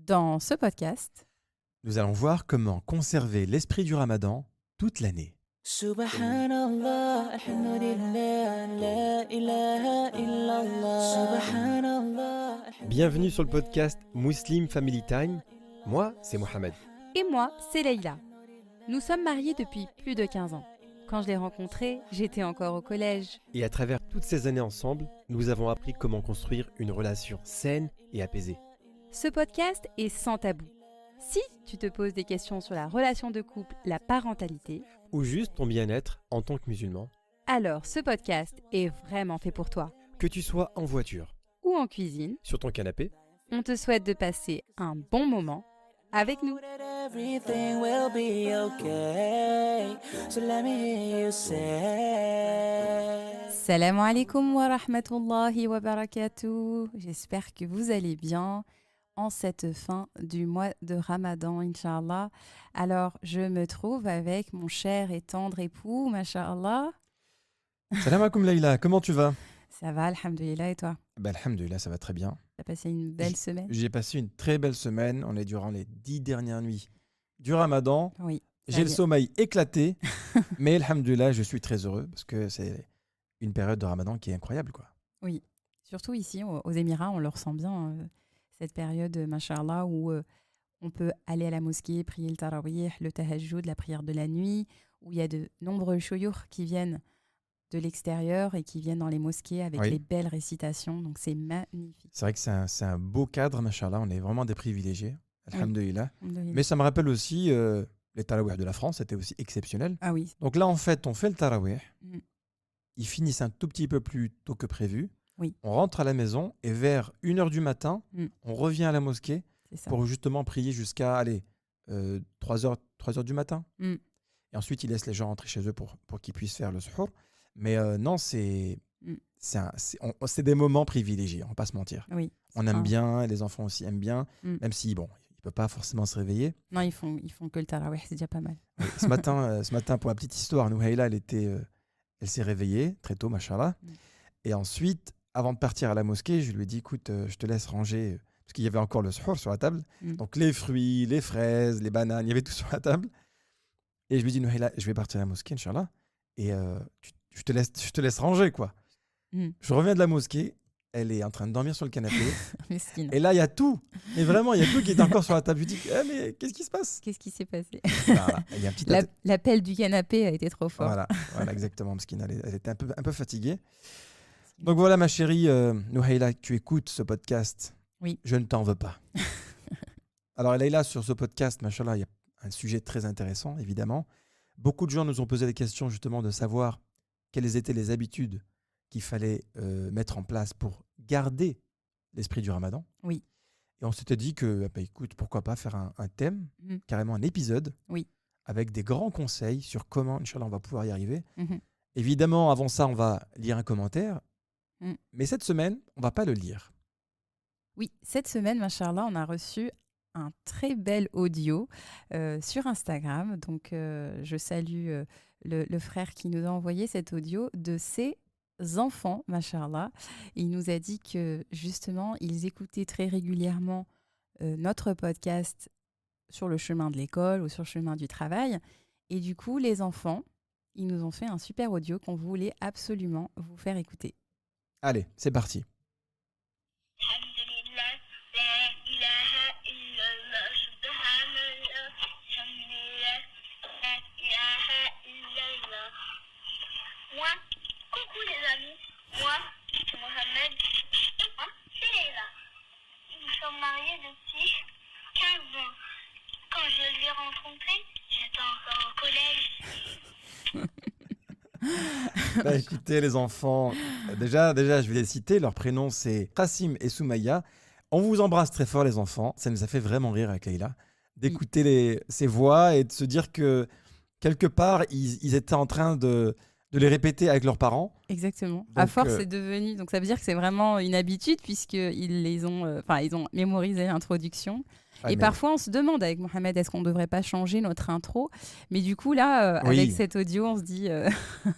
Dans ce podcast, nous allons voir comment conserver l'esprit du Ramadan toute l'année. Subhanallah, alhamdulillah, la ilaha illallah. Subhanallah. Bienvenue sur le podcast Muslim Family Time. Moi, c'est Mohamed. et moi, c'est Leïla. Nous sommes mariés depuis plus de 15 ans. Quand je l'ai rencontré, j'étais encore au collège. Et à travers toutes ces années ensemble, nous avons appris comment construire une relation saine et apaisée. Ce podcast est sans tabou. Si tu te poses des questions sur la relation de couple, la parentalité, Ou juste ton bien-être en tant que musulman. alors ce podcast est vraiment fait pour toi. Que tu sois en voiture, Ou en cuisine, sur ton canapé, on te souhaite de passer un bon moment avec nous. That everything will be okay. So let me hear you say. Salam alaikum wa rahmatullahi wa barakatuh. J'espère que vous allez bien en cette fin du mois de Ramadan, Inch'Allah. Alors, je me trouve avec mon cher et tendre époux, Masha'Allah. Salam alaikum Leïla, comment tu vas? Ça va, alhamdoulilah, et toi? Alhamdulillah, ça va très bien. T'as passé une belle semaine? J'ai passé une très belle semaine. On est durant les 10 dernières nuits du Ramadan. Oui. J'ai le sommeil éclaté, mais alhamdulillah, je suis très heureux parce que c'est une période de Ramadan qui est incroyable, quoi. Oui. Surtout ici, aux Émirats, on le ressent bien, cette période, Masha'Allah, où on peut aller à la mosquée, prier le tarawih, le tahajjud, la prière de la nuit, où il y a de nombreux chouyours qui viennent de l'extérieur et qui viennent dans les mosquées avec Oui. les belles récitations. Donc, c'est magnifique. C'est vrai que c'est un beau cadre, machallah. On est vraiment des privilégiés, alhamdulillah. Alhamdoulilah. Mais ça me rappelle aussi les tarawih de la France, c'était aussi exceptionnel. Ah oui. Donc là, en fait, on fait le tarawih. Mm. Ils finissent un tout petit peu plus tôt que prévu. Oui. On rentre à la maison et vers 1h du matin, Mm. on revient à la mosquée C'est ça. pour justement prier jusqu'à 3h du matin. Mm. Et ensuite, ils laissent les gens rentrer chez eux pour qu'ils puissent faire le suhour. Mais non, c'est des moments privilégiés, on va pas se mentir. Oui. On aime Enfin, bien, les enfants aussi aiment bien, Mm. même si, bon, ils ne peuvent pas forcément se réveiller. Non, ils font que le tarawih, c'est déjà pas mal. Oui, ce matin, pour la petite histoire, Nouhaïla, elle s'est réveillée très tôt, machallah. Mm. Et ensuite, avant de partir à la mosquée, je lui ai dit, écoute, je te laisse ranger, parce qu'il y avait encore le suhour sur la table. Mm. Donc les fruits, les fraises, les bananes, il y avait tout sur la table. Et je lui ai dit, Nouhaïla, je vais partir à la mosquée, Inch'Allah. Et je te laisse ranger, quoi. Mm. Je reviens de la mosquée, elle est en train de dormir sur le canapé. Mesquine. Et là, il y a tout. Mais vraiment, il y a tout qui est encore sur la table. Je lui dis, mais qu'est-ce qui se passe? Qu'est-ce qui s'est passé? Voilà, il y a un petit L'appel du canapé a été trop fort. Voilà, exactement. Parce qu'elle était un peu fatiguée. Donc voilà, ma chérie, Nouhaïla, tu écoutes ce podcast. Oui. Je ne t'en veux pas. Alors, Leïla, sur ce podcast, machallah, il y a un sujet très intéressant, évidemment. Beaucoup de gens nous ont posé des questions, justement, de savoir quelles étaient les habitudes qu'il fallait mettre en place pour garder l'esprit du Ramadan. Oui. Et on s'était dit que, écoute, pourquoi pas faire un thème, Mm. carrément un épisode, Oui. avec des grands conseils sur comment, Inch'Allah, on va pouvoir y arriver. Mhm. Évidemment, avant ça, on va lire un commentaire. Mm. Mais cette semaine, on va pas le lire. Oui, cette semaine, Masha'Allah, on a reçu un très bel audio sur Instagram. Donc, je salue le frère qui nous a envoyé cet audio de ses enfants, Masha'Allah. Il nous a dit que, justement, ils écoutaient très régulièrement notre podcast sur le chemin de l'école ou sur le chemin du travail. Et du coup, les enfants, ils nous ont fait un super audio qu'on voulait absolument vous faire écouter. Allez, c'est parti. Alhamdulillah, la ilaha illallah, subhanallah, alhamdulillah, la ilaha illallah. Moi, coucou les amis, moi, c'est Mohamed, et moi, c'est Leïla. Nous sommes mariés depuis 15 ans. Quand je l'ai rencontré, j'étais encore au collège. Écoutez, les enfants, déjà, je vais les citer. Leur prénom, c'est Qasim et Soumaya. On vous embrasse très fort, les enfants. Ça nous a fait vraiment rire avec Leïla d'écouter ces voix et de se dire que, quelque part, ils étaient en train de les répéter avec leurs parents. Exactement. Donc, À force, c'est devenu. Donc, ça veut dire que c'est vraiment une habitude puisqu'ils les ont. Ils ont mémorisé l'introduction. Ah, Et mais- parfois, on se demande avec Mohamed, est-ce qu'on ne devrait pas changer notre intro? Mais du coup, là, Oui. avec cet audio, on se dit,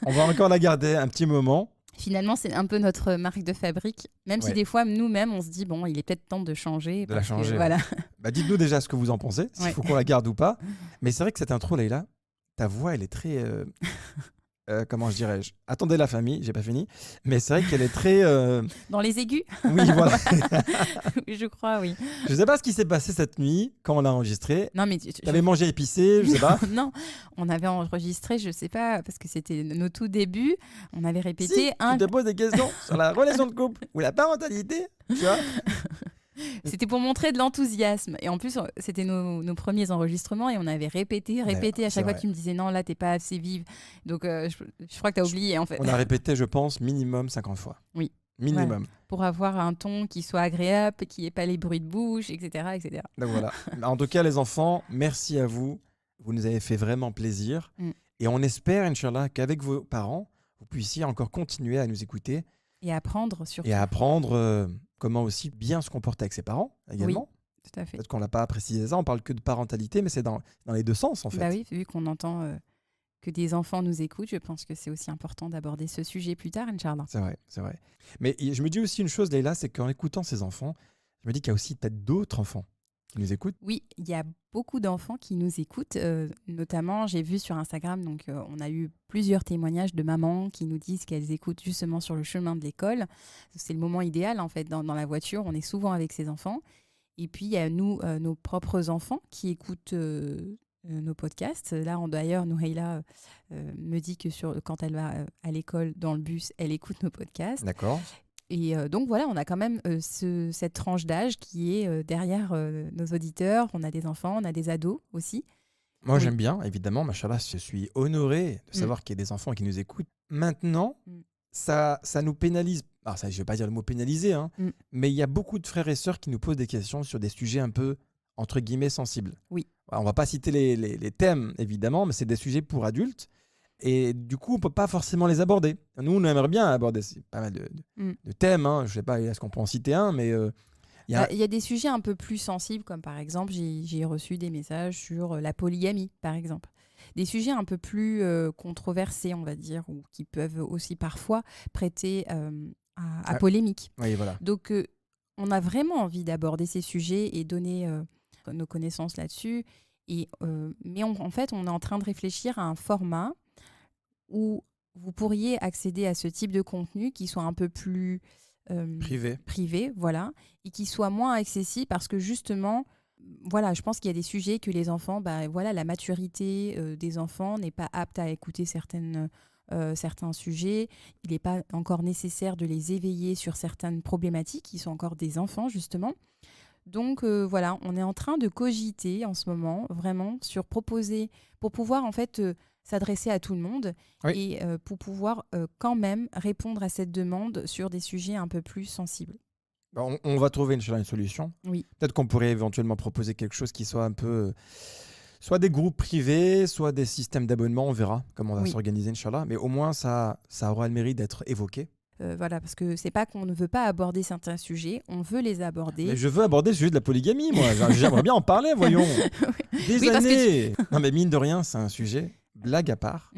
On va encore la garder un petit moment. finalement, c'est un peu notre marque de fabrique. Même si Ouais. des fois, nous-mêmes, on se dit, bon, il est peut-être temps de changer. De la parce que, changer, voilà. Bah, dites-nous déjà ce que vous en pensez, s'il Ouais. faut qu'on la garde ou pas. Mais c'est vrai que cette intro, Leïla, ta voix, elle est très... comment je dirais-je? Attendez la famille, j'ai pas fini. Mais c'est vrai qu'elle est très... Dans les aigus, Oui, voilà. je crois, oui. Je sais pas ce qui s'est passé cette nuit quand on l'a enregistré. Non, mais T'avais mangé épicé, je sais pas. non, on avait enregistré, je sais pas, parce que c'était nos tout débuts. On avait Si, répété tu te poses des questions sur la relation de couple ou la parentalité, tu vois. C'était pour montrer de l'enthousiasme. Et en plus, c'était nos premiers enregistrements et on avait répété à c'est chaque fois vrai. tu me disais non, là, t'es pas assez vive. Donc, je crois que t'as oublié, en fait. On a répété, je pense, minimum 50 fois. Oui. Minimum. Pour avoir un ton qui soit agréable, qui n'ait pas les bruits de bouche, etc. etc. Donc voilà. En tout cas, les enfants, merci à vous. Vous nous avez fait vraiment plaisir. Mm. Et on espère, Inch'Allah, qu'avec vos parents, vous puissiez encore continuer à nous écouter Et apprendre surtout. et à apprendre comment aussi bien se comporter avec ses parents également. Tout à fait. Peut-être qu'on l'a pas précisé ça, on parle que de parentalité, mais c'est dans les deux sens en fait. Bah oui, vu qu'on entend que des enfants nous écoutent, je pense que c'est aussi important d'aborder ce sujet plus tard, Inch'Allah. C'est vrai, c'est vrai. Mais je me dis aussi une chose, Leïla, c'est qu'en écoutant ces enfants, je me dis qu'il y a aussi peut-être d'autres enfants qui nous écoutent. Oui, il y a beaucoup d'enfants qui nous écoutent. Notamment, j'ai vu sur Instagram, donc on a eu plusieurs témoignages de mamans qui nous disent qu'elles écoutent justement sur le chemin de l'école. C'est le moment idéal, en fait, dans la voiture. On est souvent avec ses enfants. Et puis, il y a nous, nos propres enfants qui écoutent nos podcasts. Là, d'ailleurs, Nouhaila me dit que quand elle va à l'école, dans le bus, elle écoute nos podcasts. D'accord. Et donc voilà, on a quand même cette tranche d'âge qui est derrière nos auditeurs. On a des enfants, on a des ados aussi. Moi, Oui. j'aime bien, évidemment, machallah, je suis honoré de savoir qu'il y a des enfants qui nous écoutent. Maintenant, Mm. ça nous pénalise. Alors, ça, je ne vais pas dire le mot pénaliser, hein, Mm. mais il y a beaucoup de frères et sœurs qui nous posent des questions sur des sujets un peu, entre guillemets, sensibles. Oui. On ne va pas citer les thèmes, évidemment, mais c'est des sujets pour adultes. Et du coup, on ne peut pas forcément les aborder. Nous, on aimerait bien aborder pas mal de thèmes. Hein. Je ne sais pas, est-ce qu'on peut en citer un, mais il y a... Il y a des sujets un peu plus sensibles, comme par exemple, j'ai reçu des messages sur la polygamie, par exemple. Des sujets un peu plus controversés, on va dire, ou qui peuvent aussi parfois prêter à polémique. Oui, voilà. Donc, on a vraiment envie d'aborder ces sujets et donner nos connaissances là-dessus. Mais en fait, on est en train de réfléchir à un format où vous pourriez accéder à ce type de contenu qui soit un peu plus privé, voilà, et qui soit moins accessible parce que justement, voilà, je pense qu'il y a des sujets que les enfants, voilà, la maturité des enfants n'est pas apte à écouter certains sujets. Il n'est pas encore nécessaire de les éveiller sur certaines problématiques. Ils sont encore des enfants, justement. Donc voilà, on est en train de cogiter en ce moment, vraiment, sur proposer, pour pouvoir en fait s'adresser à tout le monde et pour pouvoir quand même répondre à cette demande sur des sujets un peu plus sensibles. On va trouver une solution. Oui. Peut-être qu'on pourrait éventuellement proposer quelque chose qui soit un peu... soit des groupes privés, soit des systèmes d'abonnement, on verra comment on va s'organiser, Inch'Allah. Mais au moins, ça aura le mérite d'être évoqué. Voilà, parce que c'est pas qu'on ne veut pas aborder certains sujets, on veut les aborder. Mais je veux aborder le sujet de la polygamie, moi. J'aimerais bien en parler, voyons. Des années. Non, mais mine de rien, c'est un sujet, blague à part,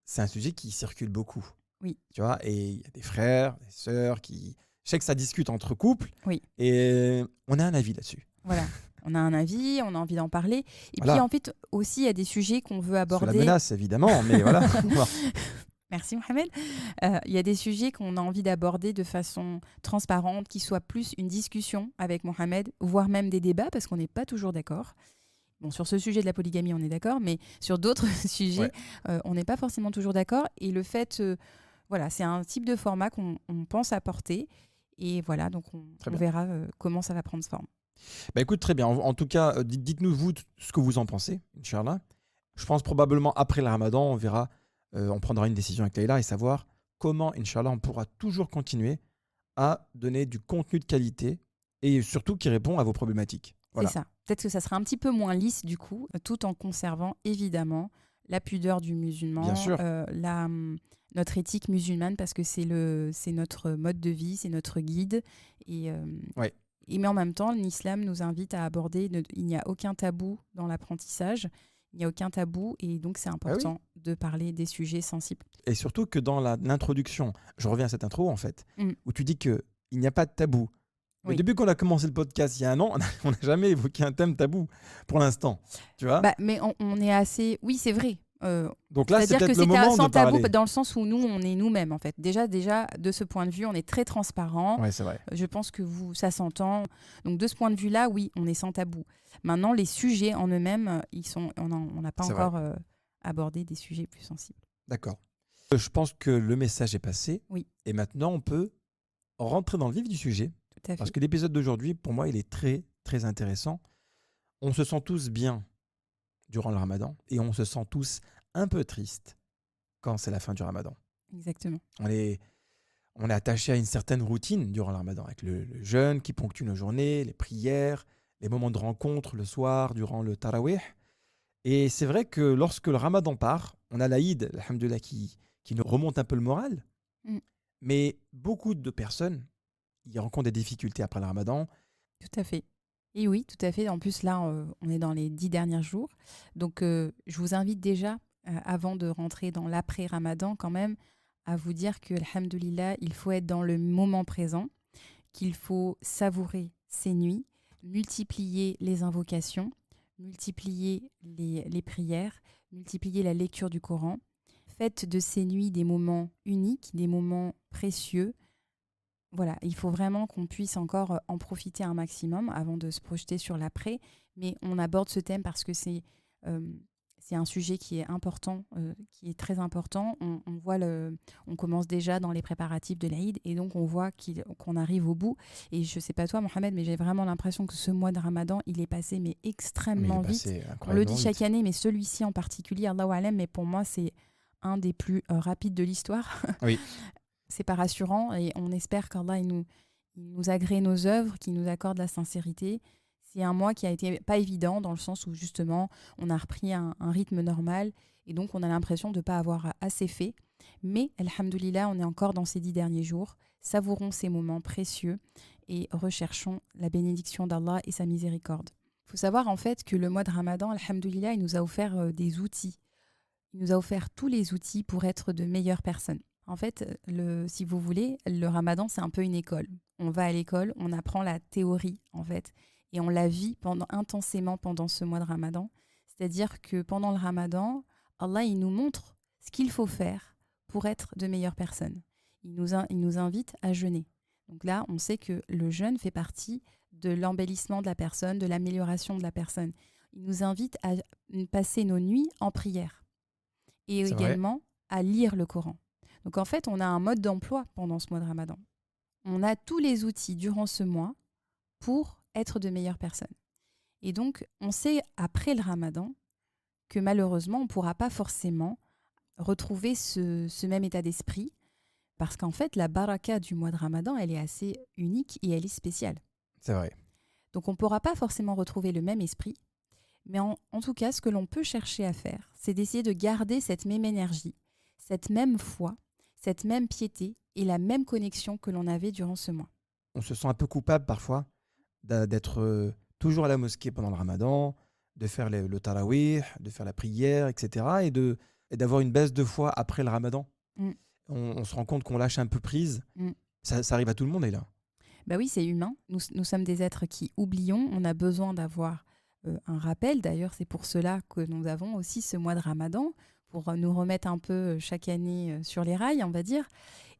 c'est un sujet qui circule beaucoup. Oui. Tu vois, et il y a des frères, des sœurs qui... Je sais que ça discute entre couples. Oui. Et on a un avis là-dessus. Voilà. On a un avis, on a envie d'en parler. Et puis en fait, aussi, il y a des sujets qu'on veut aborder. Sous la menace, évidemment, mais voilà. Merci Mohamed. Il y a des sujets qu'on a envie d'aborder de façon transparente, qui soit plus une discussion avec Mohamed, voire même des débats, parce qu'on n'est pas toujours d'accord. Bon, sur ce sujet de la polygamie, on est d'accord, mais sur d'autres sujets, on n'est pas forcément toujours d'accord. Et le fait, voilà, c'est un type de format qu'on pense apporter. Et voilà, donc on verra comment ça va prendre forme. Bah écoute, très bien. En tout cas, dites-nous vous ce que vous en pensez, Inch'Allah. Je pense probablement après le Ramadan, on verra, on prendra une décision avec Leïla et savoir comment, Inch'Allah, on pourra toujours continuer à donner du contenu de qualité et surtout qui répond à vos problématiques. Voilà. C'est ça. Peut-être que ça sera un petit peu moins lisse du coup, tout en conservant évidemment la pudeur du musulman, Bien sûr. notre éthique musulmane, parce que c'est notre mode de vie, c'est notre guide. Mais en même temps, l'islam nous invite à aborder, il n'y a aucun tabou dans l'apprentissage, il n'y a aucun tabou, et donc c'est important de parler des sujets sensibles. Et surtout que dans l'introduction, je reviens à cette intro en fait, où tu dis qu'il n'y a pas de tabou, Mais Oui. depuis qu'on a commencé le podcast il y a un an, on n'a jamais évoqué un thème tabou pour l'instant. Tu vois. Bah, mais on est assez. Oui, c'est vrai. Donc là, c'est C'est-à-dire que peut-être le c'est moment sans de tabou parler. dans le sens où nous, on est nous-mêmes, en fait. Déjà, de ce point de vue, on est très transparent. Ouais, c'est vrai. Je pense que ça s'entend. Donc, de ce point de vue-là, oui, on est sans tabou. Maintenant, les sujets en eux-mêmes, on n'a pas C'est vrai. encore abordé des sujets plus sensibles. D'accord. Je pense que le message est passé. Oui. Et maintenant, on peut rentrer dans le vif du sujet. Tout à Parce fait. que l'épisode d'aujourd'hui, pour moi, il est très, très intéressant. On se sent tous bien durant le ramadan et on se sent tous un peu tristes quand c'est la fin du ramadan. Exactement. On est attaché à une certaine routine durant le ramadan, avec le jeûne qui ponctue nos journées, les prières, les moments de rencontre le soir, durant le tarawih. Et c'est vrai que lorsque le ramadan part, on a l'Aïd, alhamdoulilah, qui nous remonte un peu le moral. Mm. Mais beaucoup de personnes y rencontrent des difficultés après le ramadan. Tout à fait. Et oui, tout à fait. En plus, là, on est dans les 10 derniers jours. Donc, je vous invite déjà, avant de rentrer dans l'après-Ramadan, quand même, à vous dire que, alhamdoulilah, il faut être dans le moment présent, qu'il faut savourer ces nuits, multiplier les invocations, multiplier les prières, multiplier la lecture du Coran. Faites de ces nuits des moments uniques, des moments précieux. Voilà, il faut vraiment qu'on puisse encore en profiter un maximum avant de se projeter sur l'après. Mais on aborde ce thème parce que c'est un sujet qui est important, qui est très important. On commence déjà dans les préparatifs de l'Aïd et donc on voit qu'on arrive au bout. Et je ne sais pas toi, Mohamed, mais j'ai vraiment l'impression que ce mois de Ramadan, il est passé mais extrêmement vite. On le dit chaque année, mais celui-ci en particulier, Allahu A'lam, mais pour moi, c'est un des plus rapides de l'histoire. Oui. C'est pas rassurant et on espère qu'Allah il nous agrée nos œuvres, qu'il nous accorde la sincérité. C'est un mois qui a été pas évident dans le sens où justement on a repris un rythme normal et donc on a l'impression de ne pas avoir assez fait. Mais alhamdoulilah, on est encore dans ces 10 derniers jours. Savourons ces moments précieux et recherchons la bénédiction d'Allah et sa miséricorde. Il faut savoir en fait que le mois de Ramadan, alhamdoulilah, il nous a offert des outils. Il nous a offert tous les outils pour être de meilleures personnes. En fait, si vous voulez, le ramadan, c'est un peu une école. On va à l'école, on apprend la théorie, en fait, et on la vit intensément pendant ce mois de ramadan. C'est-à-dire que pendant le ramadan, Allah, il nous montre ce qu'il faut faire pour être de meilleures personnes. Il nous invite à jeûner. Donc là, on sait que le jeûne fait partie de l'embellissement de la personne, de l'amélioration de la personne. Il nous invite à passer nos nuits en prière et C'est également à lire le Coran. Donc en fait, on a un mode d'emploi pendant ce mois de Ramadan. On a tous les outils durant ce mois pour être de meilleures personnes. Et donc, on sait après le Ramadan que malheureusement, on ne pourra pas forcément retrouver ce même état d'esprit parce qu'en fait, la baraka du mois de Ramadan, elle est assez unique et elle est spéciale. C'est vrai. Donc, on ne pourra pas forcément retrouver le même esprit. Mais en tout cas, ce que l'on peut chercher à faire, c'est d'essayer de garder cette même énergie, cette même foi, cette même piété et la même connexion que l'on avait durant ce mois. On se sent un peu coupable parfois d'être toujours à la mosquée pendant le ramadan, de faire le tarawih, de faire la prière, etc. et d'avoir une baisse de foi après le ramadan. Mm. On se rend compte qu'on lâche un peu prise. Mm. Ça arrive à tout le monde, là. Bah oui, c'est humain. Nous sommes des êtres qui oublions. On a besoin d'avoir un rappel. D'ailleurs, c'est pour cela que nous avons aussi ce mois de ramadan, pour nous remettre un peu chaque année sur les rails, on va dire.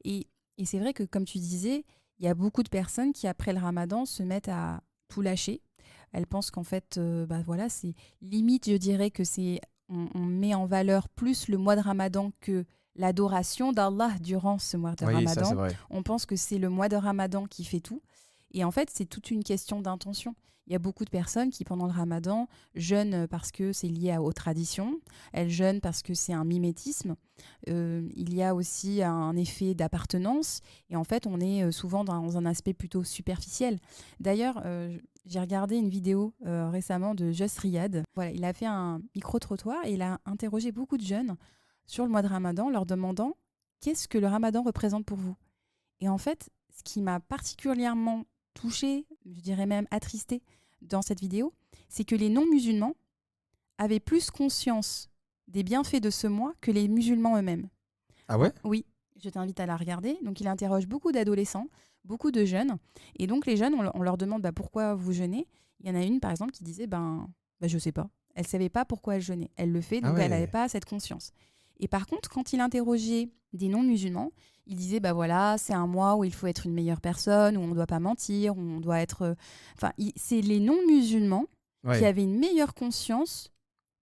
Et c'est vrai que, comme tu disais, il y a beaucoup de personnes qui, après le ramadan, se mettent à tout lâcher. Elles pensent qu'en fait, voilà, c'est limite, je dirais que on met en valeur plus le mois de ramadan que l'adoration d'Allah durant ce mois de ramadan. Ça, c'est vrai. On pense que c'est le mois de ramadan qui fait tout. Et en fait, c'est toute une question d'intention. Il y a beaucoup de personnes qui, pendant le ramadan, jeûnent parce que c'est lié aux traditions. Elles jeûnent parce que c'est un mimétisme. Il y a aussi un effet d'appartenance. Et en fait, on est souvent dans un aspect plutôt superficiel. D'ailleurs, j'ai regardé une vidéo récemment de Just Riyad. Voilà, il a fait un micro-trottoir et il a interrogé beaucoup de jeunes sur le mois de ramadan, leur demandant qu'est-ce que le ramadan représente pour vous. Et en fait, ce qui m'a particulièrement touchée, je dirais même attristée dans cette vidéo, c'est que les non-musulmans avaient plus conscience des bienfaits de ce mois que les musulmans eux-mêmes. Ah ouais? Oui, je t'invite à la regarder. Donc il interroge beaucoup d'adolescents, beaucoup de jeûnes. Et donc, les jeunes, on leur demande pourquoi vous jeûnez. Il y en a une, par exemple, qui disait je ne sais pas. Elle ne savait pas pourquoi elle jeûnait. Elle le fait, Ah donc elle n'avait ouais. pas cette conscience. Et par contre, quand il interrogeait des non-musulmans, il disait voilà, c'est un mois où il faut être une meilleure personne, où on ne doit pas mentir, où on doit être. C'est les non-musulmans Ouais. qui avaient une meilleure conscience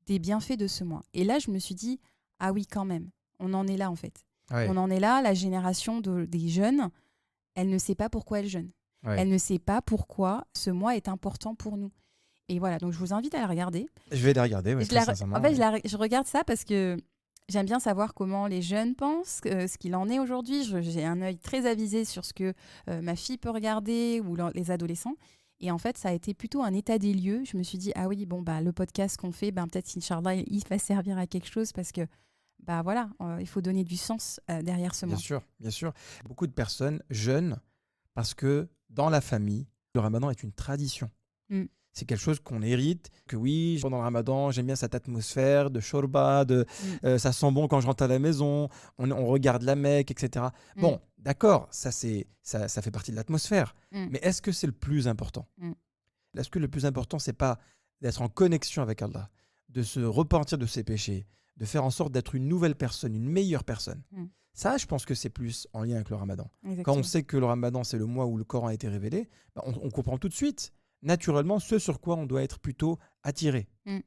des bienfaits de ce mois. Et là, je me suis dit ah oui, quand même, on en est là en fait. Ouais. On en est là, la génération des jeunes, elle ne sait pas pourquoi elle jeûne. Ouais. Elle ne sait pas pourquoi ce mois est important pour nous. Et voilà, donc je vous invite à la regarder. Je vais les regarder, ouais, Je très la- sincèrement. en fait, ouais. je regarde ça parce que j'aime bien savoir comment les jeunes pensent, ce qu'il en est aujourd'hui. J'ai un œil très avisé sur ce que ma fille peut regarder ou les adolescents. Et en fait, ça a été plutôt un état des lieux. Je me suis dit, ah oui, le podcast qu'on fait, peut-être, Inch'Allah, il va servir à quelque chose parce que, voilà, il faut donner du sens derrière ce Bien mois. sûr, bien sûr. Beaucoup de personnes jeûnent parce que dans la famille, le ramadan est une tradition. Mm. C'est quelque chose qu'on hérite, que oui, pendant le ramadan, j'aime bien cette atmosphère de shorba, ça sent bon quand je rentre à la maison, on regarde la Mecque, etc. Mm. Bon, d'accord, ça fait partie de l'atmosphère, Mm. mais est-ce que c'est le plus important? Mm. Est-ce que le plus important, c'est pas d'être en connexion avec Allah, de se repentir de ses péchés, de faire en sorte d'être une nouvelle personne, une meilleure personne? Mm. Ça, je pense que c'est plus en lien avec le ramadan. Exactement. Quand on sait que le ramadan, c'est le mois où le Coran a été révélé, on comprend tout de suite, naturellement, ce sur quoi on doit être plutôt attiré. Mm.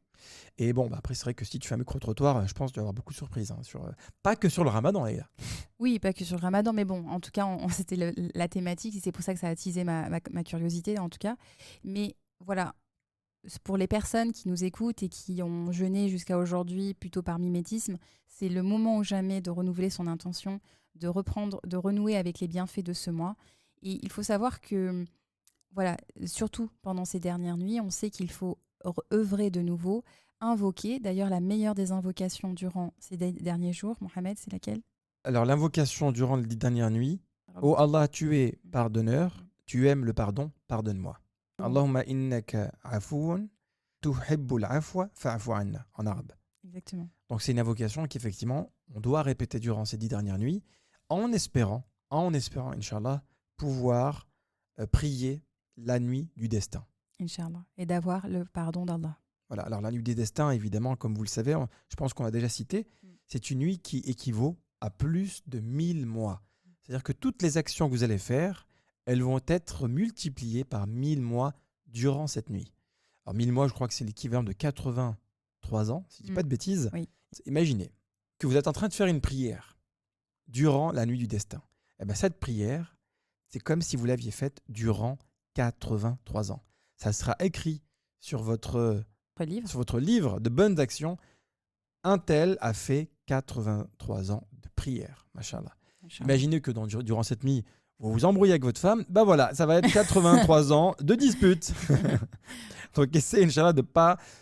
Et bon, après, c'est vrai que si tu fais un micro-trottoir, je pense qu'il y avoir beaucoup de surprises. Pas que sur le ramadan, les gars. Oui, pas que sur le ramadan, mais bon, en tout cas, c'était la thématique et c'est pour ça que ça a attisé ma curiosité, en tout cas. Mais voilà, pour les personnes qui nous écoutent et qui ont jeûné jusqu'à aujourd'hui plutôt par mimétisme, c'est le moment ou jamais de renouveler son intention, de reprendre, de renouer avec les bienfaits de ce mois. Et il faut savoir que, voilà, surtout pendant ces dernières nuits, on sait qu'il faut œuvrer de nouveau, invoquer. D'ailleurs, la meilleure des invocations durant ces derniers jours, Mohamed, c'est laquelle? Alors, l'invocation durant les 10 dernières nuits, ô Allah, tu es pardonneur, tu aimes le pardon, pardonne-moi. Allahumma innaka afoun, tuhibbul afwa, fa'fu anna, en arabe. Exactement. Donc, c'est une invocation qu'effectivement, on doit répéter durant ces 10 dernières nuits, en espérant, Inch'Allah, pouvoir prier la nuit du destin. Inch'Allah. Et d'avoir le pardon d'Allah. Voilà. Alors, la nuit des destins, évidemment, comme vous le savez, je pense qu'on l'a déjà cité, c'est une nuit qui équivaut à plus de 1000 mois. C'est-à-dire que toutes les actions que vous allez faire, elles vont être multipliées par 1000 mois durant cette nuit. Alors 1000 mois, je crois que c'est l'équivalent de 83 ans, si je ne dis pas de bêtises. Oui. Imaginez que vous êtes en train de faire une prière durant la nuit du destin. Et bien cette prière, c'est comme si vous l'aviez faite durant 83 ans. Ça sera écrit sur votre livre de bonnes actions. Un tel a fait 83 ans de prière, machallah. Imaginez que durant cette nuit, vous vous embrouillez avec votre femme, voilà, ça va être 83 ans de dispute. Donc essayez, Inch'Allah, de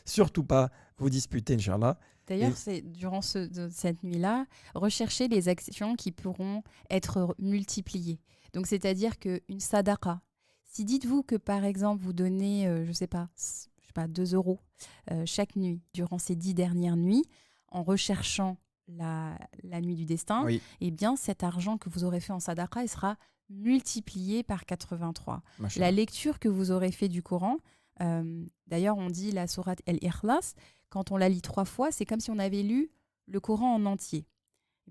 surtout pas vous disputer, Inch'Allah. D'ailleurs, c'est durant cette nuit-là, recherchez les actions qui pourront être multipliées. Donc, c'est-à-dire qu'une sadaqa, si dites-vous que, par exemple, vous donnez, je sais pas, 2 euros chaque nuit durant ces 10 dernières nuits, en recherchant la nuit du destin, Oui. eh bien, cet argent que vous aurez fait en sadaqa, il sera multiplié par 83. Machallah. La lecture que vous aurez fait du Coran, d'ailleurs, on dit la sourate Al-Ikhlas, quand on la lit 3 fois, c'est comme si on avait lu le Coran en entier.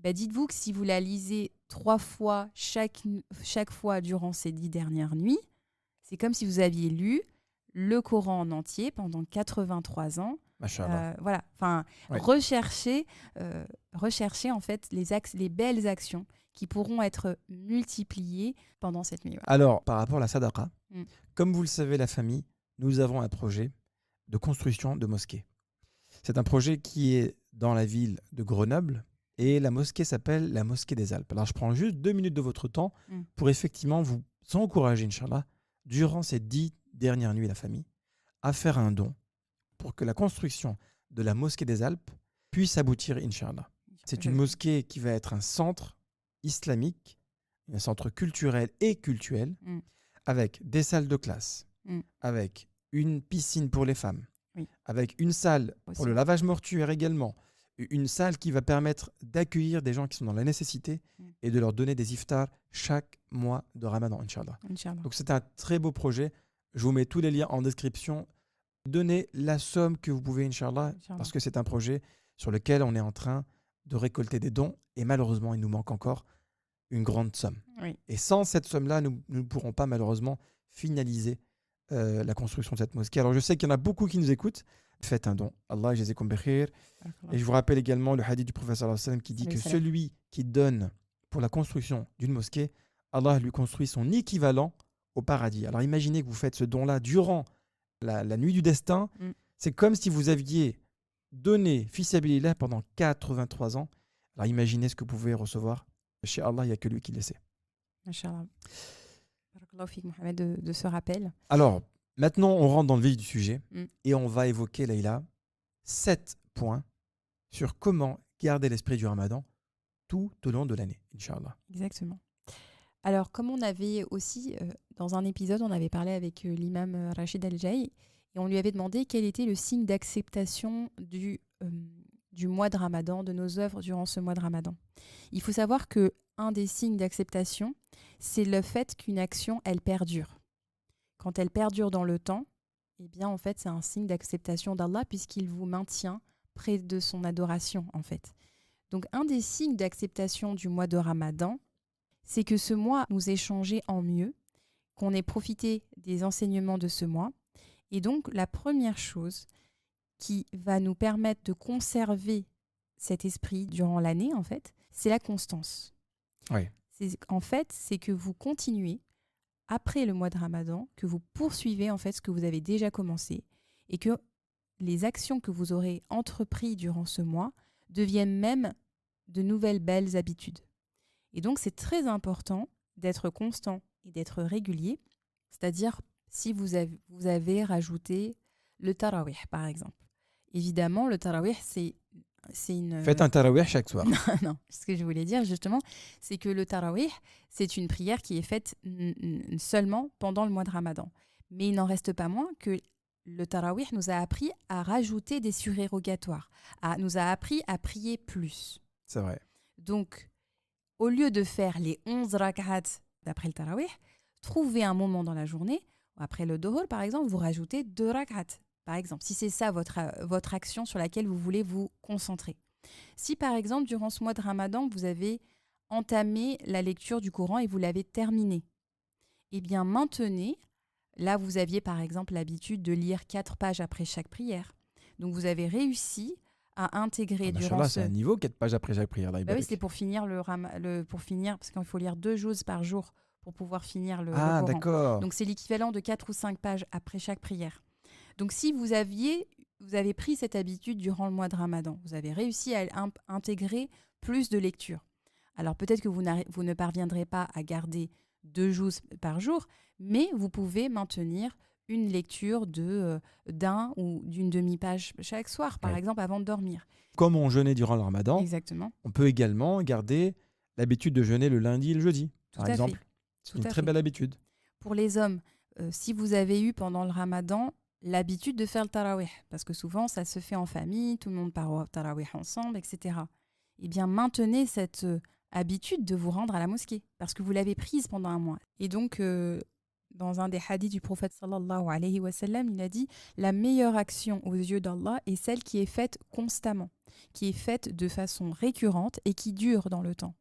Dites-vous que si vous la lisez 3 fois chaque fois durant ces 10 dernières nuits, c'est comme si vous aviez lu le Coran en entier pendant 83 ans. Machallah. Voilà. Enfin, Ouais. recherchez en fait les belles actions qui pourront être multipliées pendant cette nuit. Voilà. Alors, par rapport à la sadaqa, Mm. comme vous le savez, la famille, nous avons un projet de construction de mosquée. C'est un projet qui est dans la ville de Grenoble et la mosquée s'appelle la mosquée des Alpes. Alors, je prends juste 2 minutes de votre temps pour effectivement vous encourager, Inch'Allah, durant ces 10 dernières nuits, la famille, à faire un don pour que la construction de la mosquée des Alpes puisse aboutir, Inch'Allah. C'est une mosquée qui va être un centre islamique, un centre culturel et cultuel, avec des salles de classe, avec une piscine pour les femmes, avec une salle pour le lavage mortuaire également, une salle qui va permettre d'accueillir des gens qui sont dans la nécessité et de leur donner des iftars chaque mois de Ramadan, Inch'Allah. Inch'Allah. Donc c'est un très beau projet. Je vous mets tous les liens en description. Donnez la somme que vous pouvez, Inch'Allah, Inch'Allah. parce que c'est un projet sur lequel on est en train de récolter des dons. Et malheureusement, il nous manque encore une grande somme. Oui. Et sans cette somme-là, nous ne pourrons pas malheureusement finaliser la construction de cette mosquée. Alors je sais qu'il y en a beaucoup qui nous écoutent. Faites un don. Allah yajazikum bikhir. Et je vous rappelle également le hadith du prophète sallallahu alayhi wa sallam qui dit que Salam. celui qui donne pour la construction d'une mosquée, Allah lui construit son équivalent au paradis. Alors imaginez que vous faites ce don-là durant la nuit du destin. Mm. C'est comme si vous aviez donné fi sabilillah pendant 83 ans. Alors imaginez ce que vous pouvez recevoir. Chez Allah, il n'y a que lui qui le sait. Inch'Allah. Barakallahu fik, Mohamed, de ce rappel. Alors, maintenant, on rentre dans le vif du sujet Mm. et on va évoquer, Leïla, 7 points sur comment garder l'esprit du Ramadan tout au long de l'année, Inch'Allah. Exactement. Alors, comme on avait aussi, dans un épisode, on avait parlé avec l'imam Rachid Al-Jay et on lui avait demandé quel était le signe d'acceptation du mois de Ramadan, de nos œuvres durant ce mois de Ramadan. Il faut savoir que un des signes d'acceptation, c'est le fait qu'une action, elle perdure. Quand elle perdure dans le temps, eh bien, en fait, c'est un signe d'acceptation d'Allah puisqu'il vous maintient près de son adoration, en fait. Donc, un des signes d'acceptation du mois de Ramadan, c'est que ce mois nous ait changé en mieux, qu'on ait profité des enseignements de ce mois. Et donc, la première chose qui va nous permettre de conserver cet esprit durant l'année, en fait, c'est la constance. Oui. C'est que vous continuez après le mois de Ramadan, que vous poursuivez en fait ce que vous avez déjà commencé et que les actions que vous aurez entreprises durant ce mois deviennent même de nouvelles belles habitudes. Et donc, c'est très important d'être constant et d'être régulier, c'est-à-dire si vous avez rajouté le tarawih, par exemple. Évidemment, le tarawih, c'est une... Faites un tarawih chaque soir. Non, ce que je voulais dire justement, c'est que le tarawih, c'est une prière qui est faite seulement pendant le mois de Ramadan. Mais il n'en reste pas moins que le tarawih nous a appris à rajouter des surérogatoires, nous a appris à prier plus. C'est vrai. Donc, au lieu de faire les 11 rak'at d'après le tarawih, trouvez un moment dans la journée, après le dohor par exemple, vous rajoutez 2 rak'at. Par exemple, si c'est ça votre action sur laquelle vous voulez vous concentrer. Si par exemple, durant ce mois de Ramadan, vous avez entamé la lecture du Coran et vous l'avez terminé, eh bien maintenez, là vous aviez par exemple l'habitude de lire 4 pages après chaque prière. Donc vous avez réussi à intégrer durant c'est un niveau 4 pages après chaque prière. Bah oui, c'était pour finir pour finir, parce qu'il faut lire 2 juz par jour pour pouvoir finir le Coran. D'accord. Donc c'est l'équivalent de 4 ou 5 pages après chaque prière. Donc si vous avez pris cette habitude durant le mois de Ramadan, vous avez réussi à intégrer plus de lecture. Alors peut-être que vous ne parviendrez pas à garder 2 juz par jour, mais vous pouvez maintenir une lecture d'un ou d'une demi-page chaque soir, par exemple, avant de dormir. Comme on jeûnait durant le Ramadan, Exactement. on peut également garder l'habitude de jeûner le lundi et le jeudi, par Tout à exemple. fait. C'est Tout une à très fait. belle habitude. Pour les hommes, si vous avez eu pendant le Ramadan l'habitude de faire le tarawih, parce que souvent ça se fait en famille, tout le monde part au tarawih ensemble, etc. Eh bien, maintenez cette habitude de vous rendre à la mosquée, parce que vous l'avez prise pendant un mois. Et donc, dans un des hadiths du prophète sallallahu alayhi wa sallam, il a dit « La meilleure action aux yeux d'Allah est celle qui est faite constamment, qui est faite de façon récurrente et qui dure dans le temps. »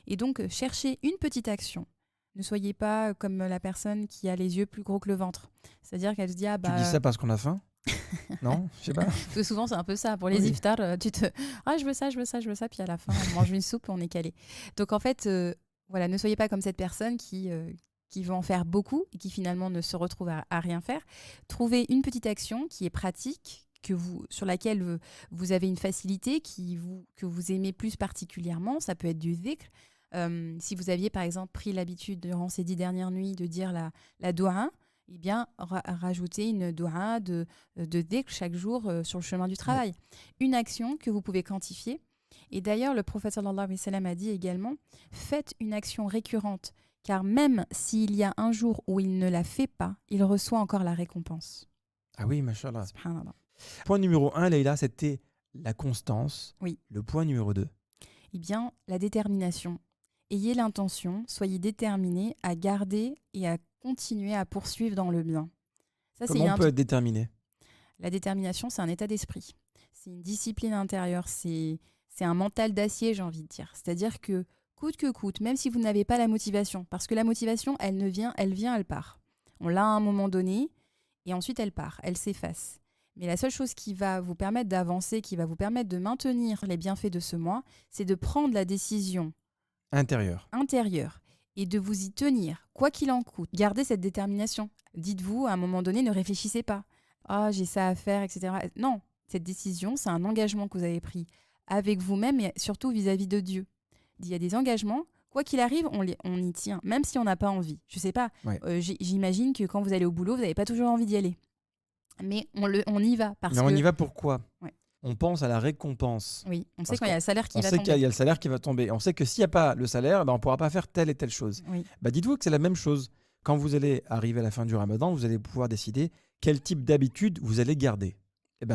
Et donc, cherchez une petite action. Ne soyez pas comme la personne qui a les yeux plus gros que le ventre. C'est-à-dire qu'elle se dit « Ah bah… » Tu dis ça parce qu'on a faim? Non, je sais pas. Parce que souvent, c'est un peu ça. Pour les iftars, ah, je veux ça, puis à la fin, on mange une soupe et on est calé. Donc en fait, voilà, ne soyez pas comme cette personne qui veut en faire beaucoup et qui finalement ne se retrouve à rien faire. Trouvez une petite action qui est pratique, sur laquelle vous avez une facilité, que vous aimez plus particulièrement. Ça peut être du dhikr. Si vous aviez par exemple pris l'habitude durant ces 10 dernières nuits de dire la doua, eh bien rajoutez une doua de dhikr chaque jour sur le chemin du travail. Une action que vous pouvez quantifier. Et d'ailleurs, le prophète sallallahu alayhi wa sallam a dit également, faites une action récurrente, car même s'il y a un jour où il ne la fait pas, il reçoit encore la récompense. Ah oui, mashallah. Subhanallah. Point numéro 1, Leïla, c'était la constance. Oui. Le point numéro 2. Eh bien, la détermination ayez l'intention, soyez déterminés à garder et à continuer à poursuivre dans le bien. Ça, Comment on peut être déterminé? La détermination, c'est un état d'esprit. C'est une discipline intérieure. C'est un mental d'acier, j'ai envie de dire. C'est-à-dire que coûte que coûte, même si vous n'avez pas la motivation, parce que la motivation, elle vient, elle part. On l'a à un moment donné et ensuite elle part, elle s'efface. Mais la seule chose qui va vous permettre d'avancer, qui va vous permettre de maintenir les bienfaits de ce mois, c'est de prendre la décision Intérieur. intérieure et de vous y tenir, quoi qu'il en coûte. Gardez cette détermination. Dites-vous, à un moment donné, ne réfléchissez pas. Ah, j'ai ça à faire, etc. Non, cette décision, c'est un engagement que vous avez pris avec vous-même et surtout vis-à-vis de Dieu. Il y a des engagements, quoi qu'il arrive, on y tient, même si on n'a pas envie. Je sais pas, Ouais. j'imagine que quand vous allez au boulot, vous n'avez pas toujours envie d'y aller. Mais on y va parce Mais on que... y va pourquoi? Ouais. On pense à la récompense. Oui, on sait Parce quand il y a le salaire qui On va sait qu'il tomber. y a le salaire qui va tomber. On sait que s'il n'y a pas le salaire, on ne pourra pas faire telle et telle chose. Oui. Dites-vous que c'est la même chose. Quand vous allez arriver à la fin du ramadan, vous allez pouvoir décider quel type d'habitude vous allez garder.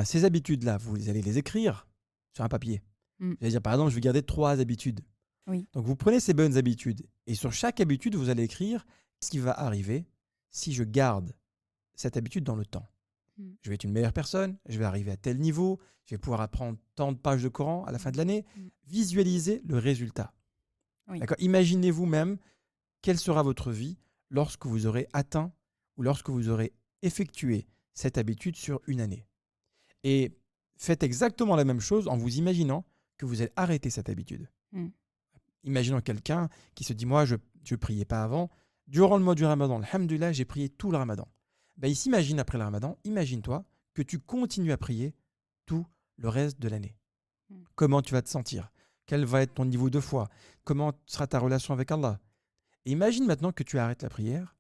Ces habitudes-là, vous allez les écrire sur un papier. Mm. Vous allez dire, par exemple, je vais garder 3 habitudes. Oui. Donc, vous prenez ces bonnes habitudes et sur chaque habitude, vous allez écrire ce qui va arriver si je garde cette habitude dans le temps. Mm. Je vais être une meilleure personne, je vais arriver à tel niveau, je vais pouvoir apprendre tant de pages de Coran à la fin de l'année. Mm. Visualisez le résultat. Oui. D'accord ? Imaginez-vous même quelle sera votre vie lorsque vous aurez atteint ou lorsque vous aurez effectué cette habitude sur une année. Et faites exactement la même chose en vous imaginant que vous allez arrêter cette habitude. Mm. Imaginons quelqu'un qui se dit, moi, je ne priais pas avant. Durant le mois du ramadan, alhamdoulilah, j'ai prié tout le ramadan. Il s'imagine après le ramadan, imagine-toi que tu continues à prier tout le reste de l'année. Mm. Comment tu vas te sentir? Quel va être ton niveau de foi? Comment sera ta relation avec Allah? Et imagine maintenant que tu arrêtes la prière.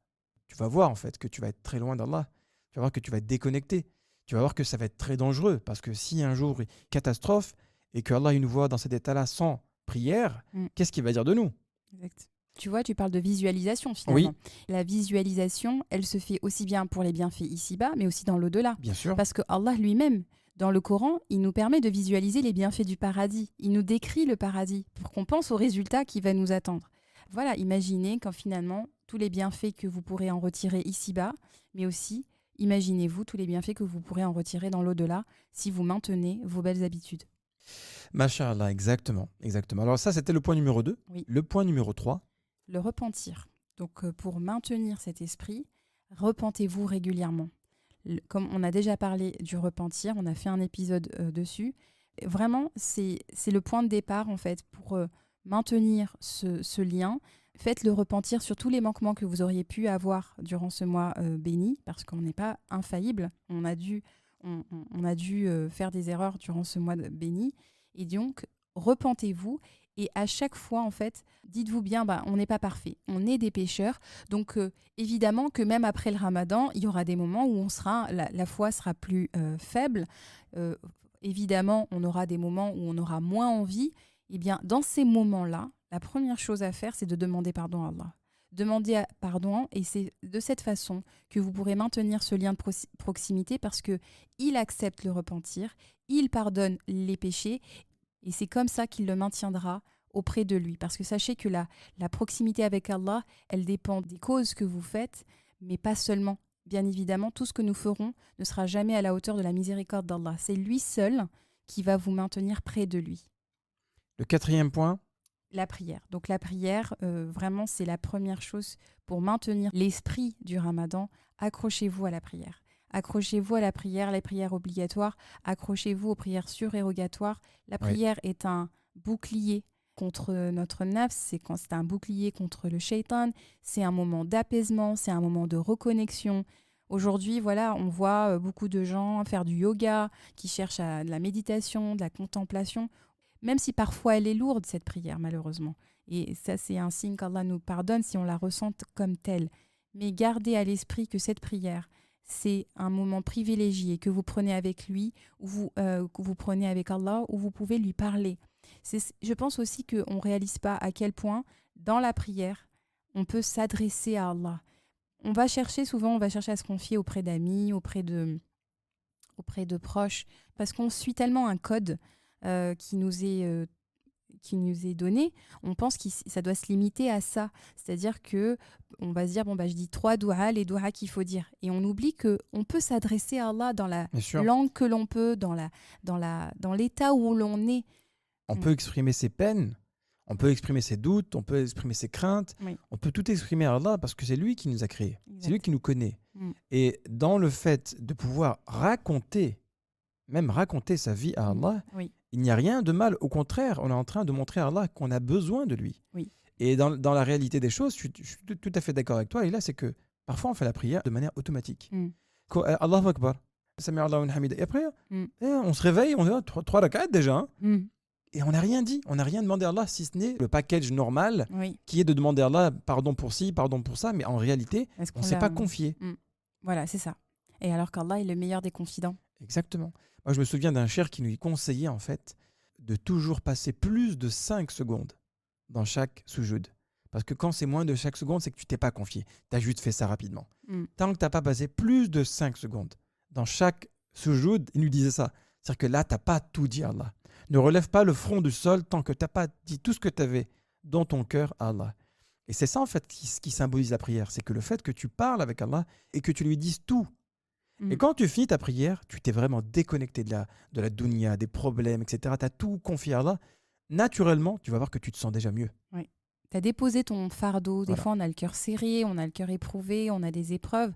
Tu vas voir en fait que tu vas être très loin d'Allah. Tu vas voir que tu vas être déconnecté. Tu vas voir que ça va être très dangereux parce que si un jour, catastrophe, et que Allah il nous voit dans cet état-là sans prière, qu'est-ce qu'il va dire de nous? Exact. Tu vois, tu parles de visualisation finalement. Oui. La visualisation, elle se fait aussi bien pour les bienfaits ici-bas, mais aussi dans l'au-delà. Bien sûr. Parce que Allah lui-même, dans le Coran, il nous permet de visualiser les bienfaits du paradis. Il nous décrit le paradis pour qu'on pense au résultat qui va nous attendre. Voilà, imaginez quand finalement, tous les bienfaits que vous pourrez en retirer ici-bas, mais aussi, imaginez-vous tous les bienfaits que vous pourrez en retirer dans l'au-delà si vous maintenez vos belles habitudes. Masha'Allah, exactement. Alors ça, c'était le point numéro 2. Oui. Le point numéro 3. Le repentir. Donc, pour maintenir cet esprit, repentez-vous régulièrement. Comme on a déjà parlé du repentir, on a fait un épisode dessus. Vraiment, c'est le point de départ, en fait, pour maintenir ce lien. Faites le repentir sur tous les manquements que vous auriez pu avoir durant ce mois béni, parce qu'on n'est pas infaillible. On a dû faire des erreurs durant ce mois béni. Et donc, repentez-vous. Et à chaque fois, en fait, dites-vous bien, on n'est pas parfait. On est des pécheurs. Donc, évidemment que même après le ramadan, il y aura des moments où la foi sera plus faible. Évidemment, on aura des moments où on aura moins envie. Eh bien, dans ces moments-là, la première chose à faire, c'est de demander pardon à Allah. Demandez pardon, et c'est de cette façon que vous pourrez maintenir ce lien de proximité parce qu'il accepte le repentir, il pardonne les péchés. Et c'est comme ça qu'il le maintiendra auprès de lui. Parce que sachez que la proximité avec Allah, elle dépend des causes que vous faites, mais pas seulement. Bien évidemment, tout ce que nous ferons ne sera jamais à la hauteur de la miséricorde d'Allah. C'est lui seul qui va vous maintenir près de lui. Le 4e point? La prière. Donc la prière, vraiment, c'est la première chose pour maintenir l'esprit du ramadan. Accrochez-vous à la prière. Accrochez-vous à la prière, les prières obligatoires. Accrochez-vous aux prières surérogatoires. La prière est un bouclier contre notre nafs, c'est un bouclier contre le shaitan. C'est un moment d'apaisement, c'est un moment de reconnexion. Aujourd'hui, voilà, on voit beaucoup de gens faire du yoga, qui cherchent de la méditation, de la contemplation, même si parfois elle est lourde, cette prière, malheureusement. Et ça, c'est un signe qu'Allah nous pardonne si on la ressent comme telle. Mais gardez à l'esprit que cette prière, c'est un moment privilégié que vous prenez avec lui, que vous prenez avec Allah, où vous pouvez lui parler. Je pense aussi qu'on ne réalise pas à quel point, dans la prière, on peut s'adresser à Allah. On va chercher à se confier auprès d'amis, auprès de proches, parce qu'on suit tellement un code qui nous est qui nous est donné, on pense que ça doit se limiter à ça. C'est-à-dire que on va se dire, bon, bah, je dis 3 douhas, les douhas qu'il faut dire. Et on oublie qu'on peut s'adresser à Allah dans la Bien sûr. langue que l'on peut, dans l'état où l'on est. On peut exprimer ses peines, on peut exprimer ses doutes, on peut exprimer ses craintes, Oui. on peut tout exprimer à Allah parce que c'est lui qui nous a créés, c'est lui Exact. qui nous connaît. Mm. Et dans le fait de pouvoir raconter sa vie à Allah, Oui. il n'y a rien de mal. Au contraire, on est en train de montrer à Allah qu'on a besoin de lui. Oui. Et dans la réalité des choses, je suis tout à fait d'accord avec toi. Et là, c'est que parfois, on fait la prière de manière automatique. Mm. Allahu Akbar. Sami Allahu liman hamida. Et après, Mm. on se réveille, on a 3 rak'at déjà. Hein. Mm. Et on n'a rien dit. On n'a rien demandé à Allah, si ce n'est le package normal Oui. qui est de demander à Allah pardon pour ci, pardon pour ça. Mais en réalité, Est-ce on qu'on ne s'est l'a- pas confié. Voilà, c'est ça. Et alors qu'Allah est le meilleur des confidents. Exactement. Moi, je me souviens d'un cher qui nous conseillait en fait de toujours passer plus de 5 secondes dans chaque sujoud. Parce que quand c'est moins de chaque seconde, c'est que tu t'es pas confié. Tu as juste fait ça rapidement. Mm. Tant que tu n'as pas passé plus de 5 secondes dans chaque sujoud, il nous disait ça. C'est-à-dire que là, tu n'as pas tout dit à Allah. Ne relève pas le front du sol tant que tu n'as pas dit tout ce que tu avais dans ton cœur à Allah. Et c'est ça en fait qui symbolise la prière. C'est que le fait que tu parles avec Allah et que tu lui dises tout. Mm. Et quand tu finis ta prière, tu t'es vraiment déconnecté de la dunya, des problèmes, etc. Tu as tout confié à Allah. Naturellement, tu vas voir que tu te sens déjà mieux. Tu as déposé ton fardeau. Des Voilà. fois, on a le cœur serré, on a le cœur éprouvé, on a des épreuves.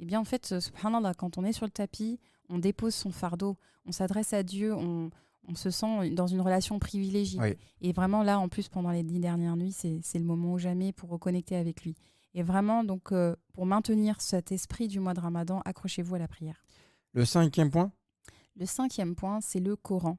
Eh bien, en fait, subhanallah, quand on est sur le tapis, on dépose son fardeau, on s'adresse à Dieu, on se sent dans une relation privilégiée. Oui. Et vraiment, là, en plus, pendant les 10 dernières nuits, c'est le moment ou jamais pour reconnecter avec lui. Et vraiment, donc, pour maintenir cet esprit du mois de Ramadan, accrochez-vous à la prière. Le 5e point, Le 5e point, c'est le Coran.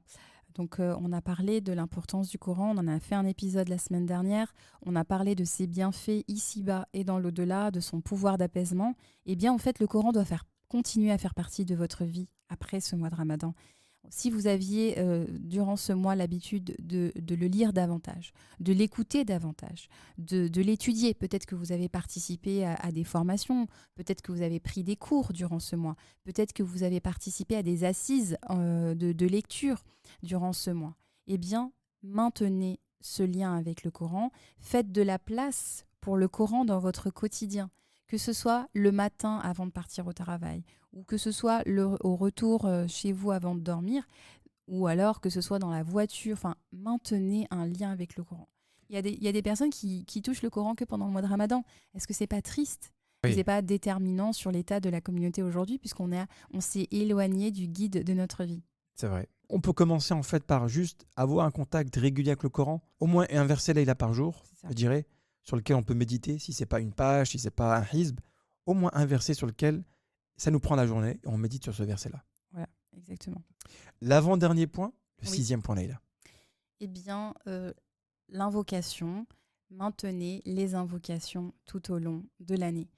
Donc, on a parlé de l'importance du Coran. On en a fait un épisode la semaine dernière. On a parlé de ses bienfaits ici-bas et dans l'au-delà, de son pouvoir d'apaisement. Eh bien, en fait, le Coran doit continuer à faire partie de votre vie après ce mois de Ramadan. Si vous aviez, durant ce mois, l'habitude de le lire davantage, de l'écouter davantage, de l'étudier, peut-être que vous avez participé à des formations, peut-être que vous avez pris des cours durant ce mois, peut-être que vous avez participé à des assises de lecture durant ce mois, eh bien, maintenez ce lien avec le Coran, faites de la place pour le Coran dans votre quotidien, que ce soit le matin avant de partir au travail, ou que ce soit au retour chez vous avant de dormir, ou alors que ce soit dans la voiture. Enfin, maintenez un lien avec le Coran. Il y a des personnes qui touchent le Coran que pendant le mois de Ramadan. Est-ce que c'est pas triste? Oui. C'est pas déterminant sur l'état de la communauté aujourd'hui, puisqu'on s'est éloigné du guide de notre vie. c'est vrai. On peut commencer en fait par juste avoir un contact régulier avec le Coran, au moins un verset Layla par jour, C'est ça. je dirais, sur lequel on peut méditer, si c'est pas une page, si c'est pas un hizb, au moins un verset sur lequel ça nous prend la journée et on médite sur ce verset-là. Voilà, exactement. L'avant-dernier point, le Oui. 6e point Layla. Eh bien, l'invocation, maintenez les invocations tout au long de l'année.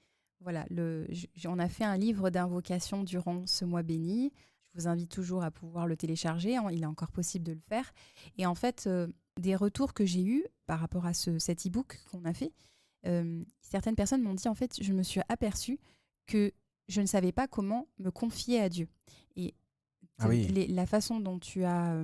Voilà, on a fait un livre d'invocations durant ce mois béni. Je vous invite toujours à pouvoir le télécharger, hein, il est encore possible de le faire. Et en fait, des retours que j'ai eus par rapport à cet e-book qu'on a fait, certaines personnes m'ont dit, en fait, je me suis aperçue que je ne savais pas comment me confier à Dieu. Et Ah oui. la façon dont tu as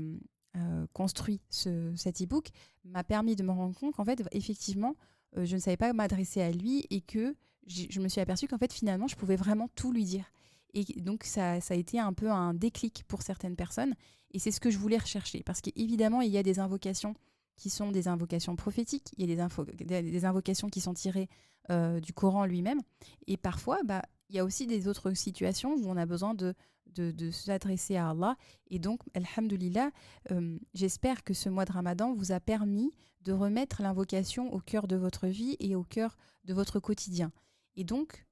construit cet e-book m'a permis de me rendre compte qu'en fait, effectivement, je ne savais pas m'adresser à lui et que je me suis aperçue qu'en fait, finalement, je pouvais vraiment tout lui dire. Et donc, ça a été un peu un déclic pour certaines personnes. Et c'est ce que je voulais rechercher. Parce qu'évidemment, il y a des invocations qui sont des invocations prophétiques. Il y a des invocations qui sont tirées du Coran lui-même. Et parfois, il y a aussi des autres situations où on a besoin de s'adresser à Allah. Et donc, alhamdoulilah, j'espère que ce mois de Ramadan vous a permis de remettre l'invocation au cœur de votre vie et au cœur de votre quotidien. Et donc,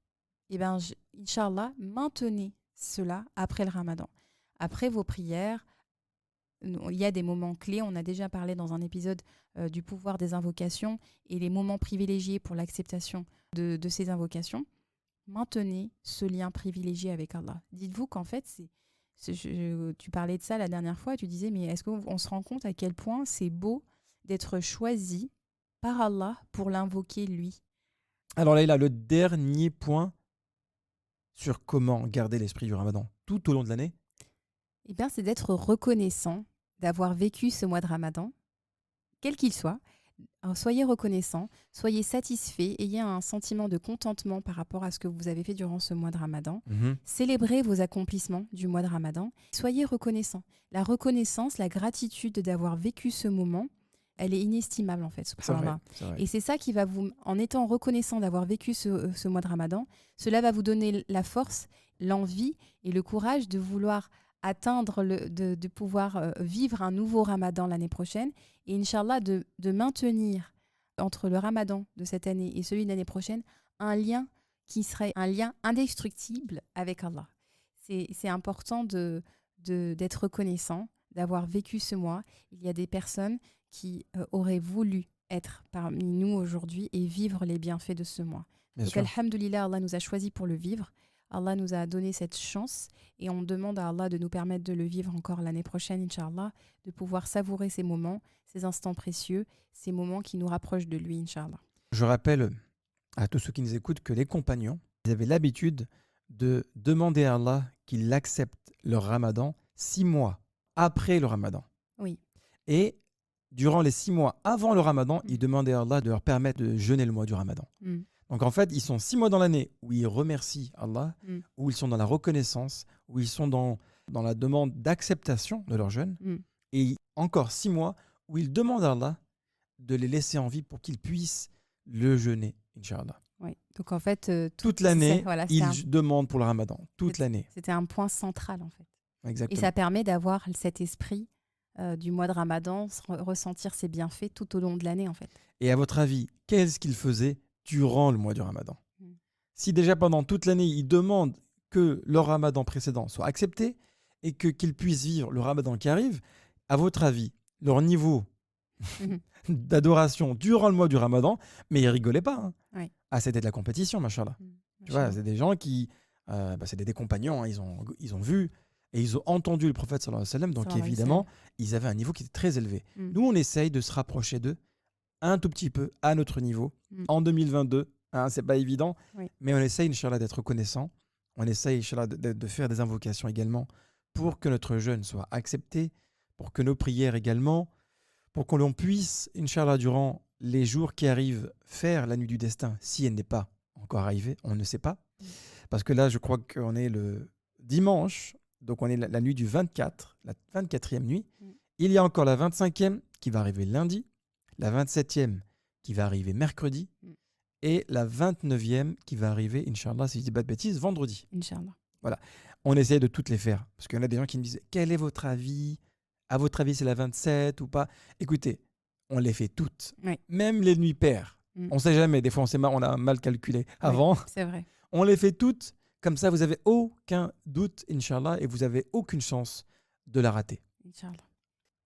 Inch'Allah, maintenez cela après le Ramadan. Après vos prières, il y a des moments clés. On a déjà parlé dans un épisode du pouvoir des invocations et les moments privilégiés pour l'acceptation de ces invocations. Maintenez ce lien privilégié avec Allah. Dites-vous qu'en fait, tu parlais de ça la dernière fois, tu disais, mais est-ce qu'on se rend compte à quel point c'est beau d'être choisi par Allah pour l'invoquer lui? Alors Layla, le dernier point sur comment garder l'esprit du Ramadan tout au long de l'année. Eh bien, c'est d'être reconnaissant d'avoir vécu ce mois de Ramadan, quel qu'il soit. Alors, soyez reconnaissants, soyez satisfaits, ayez un sentiment de contentement par rapport à ce que vous avez fait durant ce mois de Ramadan. Célébrez vos accomplissements du mois de Ramadan. Soyez reconnaissants. La reconnaissance, la gratitude d'avoir vécu ce moment, elle est inestimable en fait, C'est vrai, subhanallah. c'est vrai. Et c'est ça qui va vous, en étant reconnaissant d'avoir vécu ce mois de Ramadan, cela va vous donner la force, l'envie et le courage de vouloir atteindre, de pouvoir vivre un nouveau Ramadan l'année prochaine et Inch'Allah de maintenir entre le Ramadan de cette année et celui de l'année prochaine un lien qui serait un lien indestructible avec Allah. C'est important d'être reconnaissant, d'avoir vécu ce mois. Il y a des personnes qui auraient voulu être parmi nous aujourd'hui et vivre les bienfaits de ce mois. Bien Donc, sûr. alhamdoulilah, Allah nous a choisis pour le vivre. Allah nous a donné cette chance et on demande à Allah de nous permettre de le vivre encore l'année prochaine, Inch'Allah, de pouvoir savourer ces moments, ces instants précieux, ces moments qui nous rapprochent de lui, Inch'Allah. Je rappelle à tous ceux qui nous écoutent que les compagnons, ils avaient l'habitude de demander à Allah qu'il accepte leur ramadan 6 mois après le ramadan. Oui. Et durant les 6 mois avant le ramadan, ils demandaient à Allah de leur permettre de jeûner le mois du ramadan. Mm. Donc en fait, ils sont 6 mois dans l'année où ils remercient Allah, où ils sont dans la reconnaissance, où ils sont dans la demande d'acceptation de leur jeûne. Et encore 6 mois où ils demandent à Allah de les laisser en vie pour qu'ils puissent le jeûner, Inch'Allah. Oui. Donc en fait, Toute l'année, voilà, ils demandent pour le ramadan. Toute l'année. c'était un point central en fait. Exactement. Et ça permet d'avoir cet esprit du mois de Ramadan, ressentir ses bienfaits tout au long de l'année en fait. Et à votre avis, qu'est-ce qu'ils faisaient durant le mois du ramadan? Si déjà pendant toute l'année, ils demandent que leur ramadan précédent soit accepté et qu'ils puissent vivre le ramadan qui arrive, à votre avis, leur niveau d'adoration durant le mois du ramadan, mais ils rigolaient pas. Hein. Oui. Ah, c'était de la compétition, machallah. Tu vois, c'est des gens qui, c'est des compagnons, hein, ils ont vu et ils ont entendu le prophète sallallahu alayhi wa sallam, donc Sallallahu alayhi wa évidemment, ils avaient un niveau qui était très élevé. Mm. Nous, on essaye de se rapprocher d'eux un tout petit peu à notre niveau en 2022. Hein, c'est pas évident, mais on essaye, Inch'Allah, d'être reconnaissant. On essaye, Inch'Allah, de faire des invocations également pour que notre jeûne soit accepté, pour que nos prières également, pour qu'on puisse, Inch'Allah, durant les jours qui arrivent, faire la nuit du destin, si elle n'est pas encore arrivée, on ne sait pas. Parce que là, je crois qu'on est le dimanche, donc on est la nuit du 24, la 24e nuit. Il y a encore la 25e qui va arriver lundi, la 27e qui va arriver mercredi, et la 29e qui va arriver, Inch'Allah, si je ne dis pas de bêtises, vendredi. Inch'Allah. Voilà. On essaie de toutes les faire. Parce qu'il y en a des gens qui me disent, quel est votre avis? À votre avis, c'est la 27 ou pas? Écoutez, on les fait toutes. Oui. Même les nuits paires. On ne sait jamais. Des fois, on a mal calculé avant. Oui, c'est vrai. On les fait toutes. Comme ça, vous n'avez aucun doute, Inch'Allah, et vous n'avez aucune chance de la rater. Inch'Allah.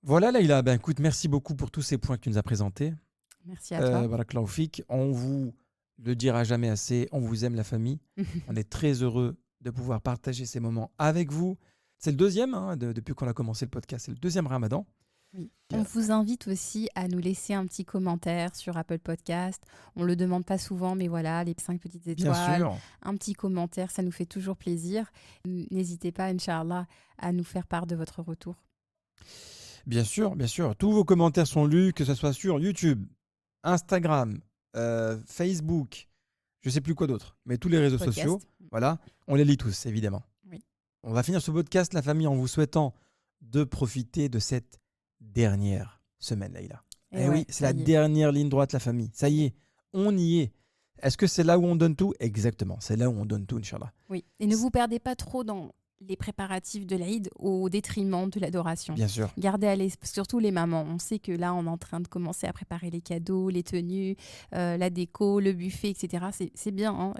Voilà, Laïla. Ben, écoute, merci beaucoup pour tous ces points que tu nous as présentés. Merci à toi. Barakallahu fik. On vous le dira jamais assez. On vous aime, la famille. On est très heureux de pouvoir partager ces moments avec vous. C'est le deuxième, hein, depuis qu'on a commencé le podcast. C'est le deuxième Ramadan. Oui. On vous invite aussi à nous laisser un petit commentaire sur Apple Podcast. On ne le demande pas souvent, mais voilà, les 5 petites étoiles, Bien sûr. un petit commentaire, ça nous fait toujours plaisir. N'hésitez pas, Inch'Allah, à nous faire part de votre retour. Bien sûr, bien sûr. Tous vos commentaires sont lus, que ce soit sur YouTube, Instagram, Facebook, je ne sais plus quoi d'autre, mais tous les réseaux Podcast. sociaux, voilà, on les lit tous, évidemment. Oui. On va finir ce podcast, la famille, en vous souhaitant de profiter de cette dernière semaine, Laïla. Et Eh ouais, oui, c'est ça la y est. dernière ligne droite, la famille. Ça y est, on y est. Est-ce que c'est là où on donne tout? Exactement, c'est là où on donne tout, Inch'Allah. Oui. Et ne vous perdez pas trop dans les préparatifs de l'Aïd au détriment de l'adoration. Bien sûr. Gardez à l'esprit, surtout les mamans. On sait que là, on est en train de commencer à préparer les cadeaux, les tenues, la déco, le buffet, etc. C'est bien. Hein.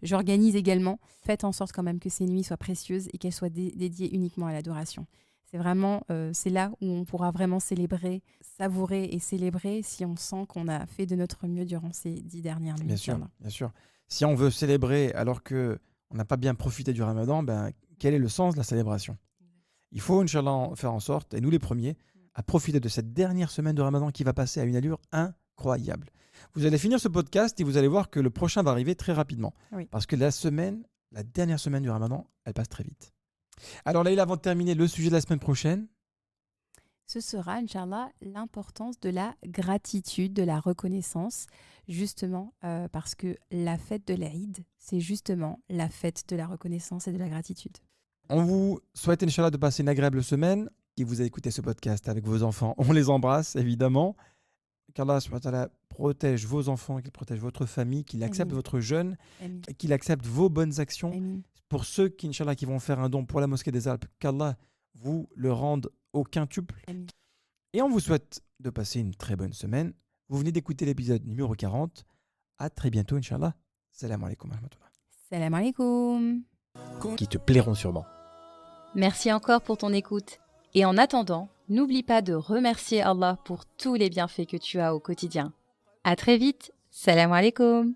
J'organise également. Faites en sorte quand même que ces nuits soient précieuses et qu'elles soient dédiées uniquement à l'adoration. C'est vraiment, c'est là où on pourra vraiment célébrer, savourer et célébrer si on sent qu'on a fait de notre mieux durant ces 10 dernières nuits. Bien sûr, Inch'Allah. bien sûr. Si on veut célébrer alors qu'on n'a pas bien profité du Ramadan, ben, quel est le sens de la célébration? Il faut, Inch'Allah, faire en sorte, et nous les premiers, à profiter de cette dernière semaine de Ramadan qui va passer à une allure incroyable. Vous allez finir ce podcast et vous allez voir que le prochain va arriver très rapidement. Oui. Parce que la dernière semaine du Ramadan, elle passe très vite. Alors Laïla, avant de terminer le sujet de la semaine prochaine, ce sera, Inch'Allah, l'importance de la gratitude, de la reconnaissance, justement parce que la fête de l'Aïd, c'est justement la fête de la reconnaissance et de la gratitude. On vous souhaite, Inch'Allah, de passer une agréable semaine. Si vous avez écouté ce podcast avec vos enfants, on les embrasse, évidemment. Qu'Allah subhanahu wa ta'ala protège vos enfants, qu'il protège votre famille, qu'il accepte Amin. votre jeûne, Amin. qu'il accepte vos bonnes actions. Amin. Pour ceux qui, Inch'Allah, qui vont faire un don pour la mosquée des Alpes, qu'Allah vous le rende au quintuple. Amin. Et on vous souhaite de passer une très bonne semaine. Vous venez d'écouter l'épisode numéro 40. À très bientôt, Inch'Allah. Salam alaikum wa rahmatullah. Salam alaikum. qui te plairont sûrement. Merci encore pour ton écoute. Et en attendant, n'oublie pas de remercier Allah pour tous les bienfaits que tu as au quotidien. À très vite. Salam alaikum.